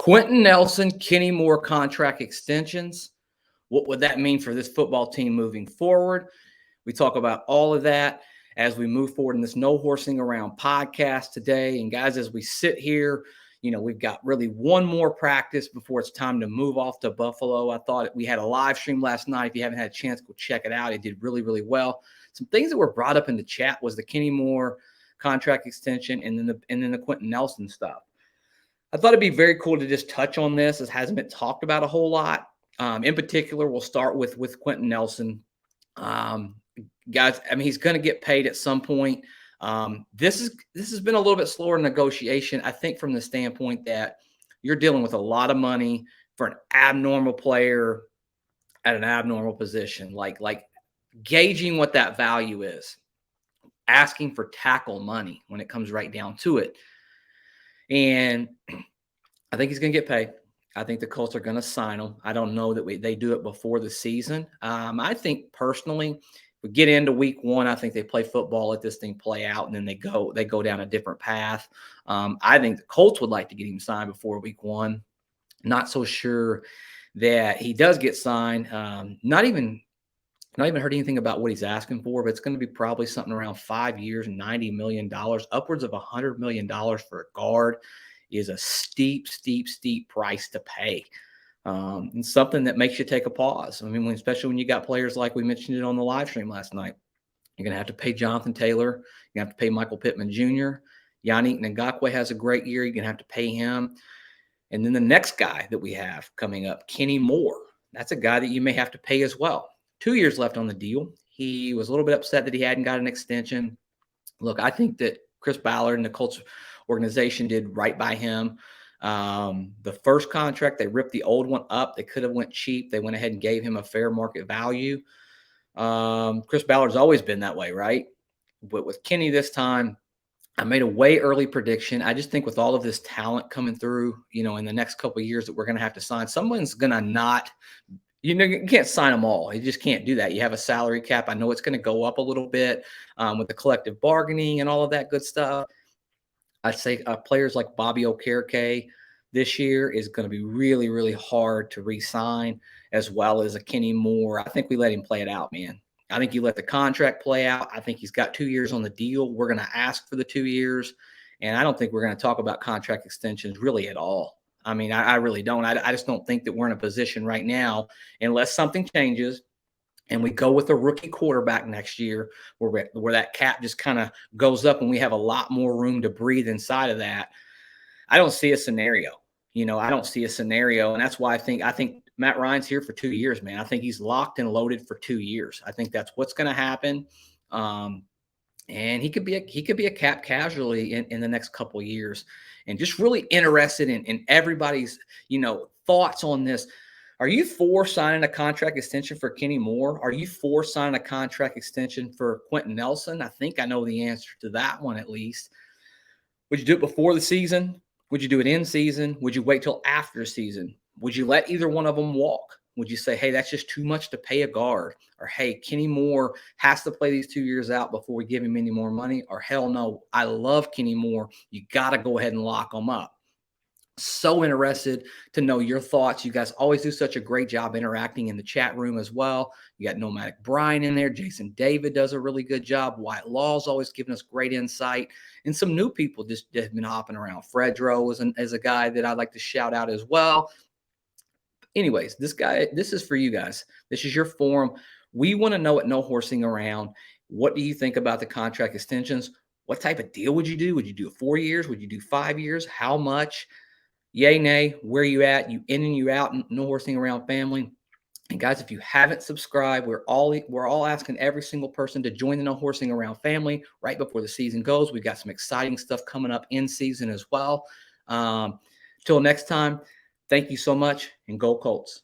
Quenton Nelson, Kenny Moore contract extensions. What would that mean for this football team moving forward? We talk about all of that as we move forward in this No Horsing Around podcast today. And guys, as we sit here, we've got really one more practice before it's time to move off to Buffalo. I thought we had a live stream last night. If you haven't had a chance, go check it out. It did really, really well. Some things that were brought up in the chat was the Kenny Moore contract extension and then the Quenton Nelson stuff. I thought it'd be very cool to just touch on this. It hasn't been talked about a whole lot. In particular, we'll start with Quenton Nelson. Guys, I mean, he's going to get paid at some point. This has been a little bit slower negotiation, I think, from the standpoint that you're dealing with a lot of money for an abnormal player at an abnormal position, like gauging what that value is, asking for tackle money when it comes right down to it. And I think he's going to get paid. I think the Colts are going to sign him. I don't know that they do it before the season. I think personally, we get into week one, I think they play football, let this thing play out, and then they go down a different path. I think the Colts would like to get him signed before week one. Not so sure that he does get signed. Not even heard anything about what he's asking for, but it's going to be probably something around 5 years, $90 million, upwards of $100 million for a guard is a steep price to pay. And something that makes you take a pause. I mean, especially when you got players like we mentioned it on the live stream last night. You're going to have to pay Jonathan Taylor. You're going to have to pay Michael Pittman Jr. Yannick Ngakoue has a great year. You're going to have to pay him. And then the next guy that we have coming up, Kenny Moore. That's a guy that you may have to pay as well. 2 years left on the deal. He was a little bit upset that he hadn't got an extension. Look, I think that Chris Ballard and the Colts organization did right by him. The first contract, they ripped the old one up. They could have went cheap. They went ahead and gave him a fair market value. Chris Ballard's always been that way, right? But with Kenny this time, I made a way early prediction. I just think with all of this talent coming through, in the next couple of years that we're going to have to sign, someone's going to not – you can't sign them all. You just can't do that. You have a salary cap. I know it's going to go up a little bit with the collective bargaining and all of that good stuff. I'd say players like Bobby Okereke this year is going to be really, really hard to re-sign, as well as a Kenny Moore. I think we let him play it out, man. I think you let the contract play out. I think he's got 2 years on the deal. We're going to ask for the 2 years, and I don't think we're going to talk about contract extensions really at all. I mean, I really don't. I just don't think that we're in a position right now, unless something changes and we go with a rookie quarterback next year where that cap just kind of goes up and we have a lot more room to breathe inside of that. I don't see a scenario. I don't see a scenario. And that's why I think Matt Ryan's here for 2 years, man. I think he's locked and loaded for 2 years. I think that's what's going to happen. And he could be a cap casualty in the next couple of years. And just really interested in everybody's, thoughts on this. Are you for signing a contract extension for Kenny Moore? Are you for signing a contract extension for Quenton Nelson? I think I know the answer to that one at least. Would you do it before the season? Would you do it in season? Would you wait till after the season? Would you let either one of them walk? Would you say, hey, that's just too much to pay a guard? Or, hey, Kenny Moore has to play these 2 years out before we give him any more money? Or, hell no, I love Kenny Moore. You got to go ahead and lock him up. So interested to know your thoughts. You guys always do such a great job interacting in the chat room as well. You got Nomadic Brian in there. Jason David does a really good job. Wyatt Law's always giving us great insight. And some new people just have been hopping around. Fredro is a guy that I'd like to shout out as well. Anyways, this is for you guys. This is your forum. We want to know at No Horsing Around, what do you think about the contract extensions? What type of deal would you do? Would you do 4 years? Would you do 5 years? How much? Yay, nay, where you at? You in and you out? No Horsing Around family. And guys, if you haven't subscribed, we're all asking every single person to join the No Horsing Around family right before the season goes. We've got some exciting stuff coming up in season as well. Till next time, thank you so much, and go Colts.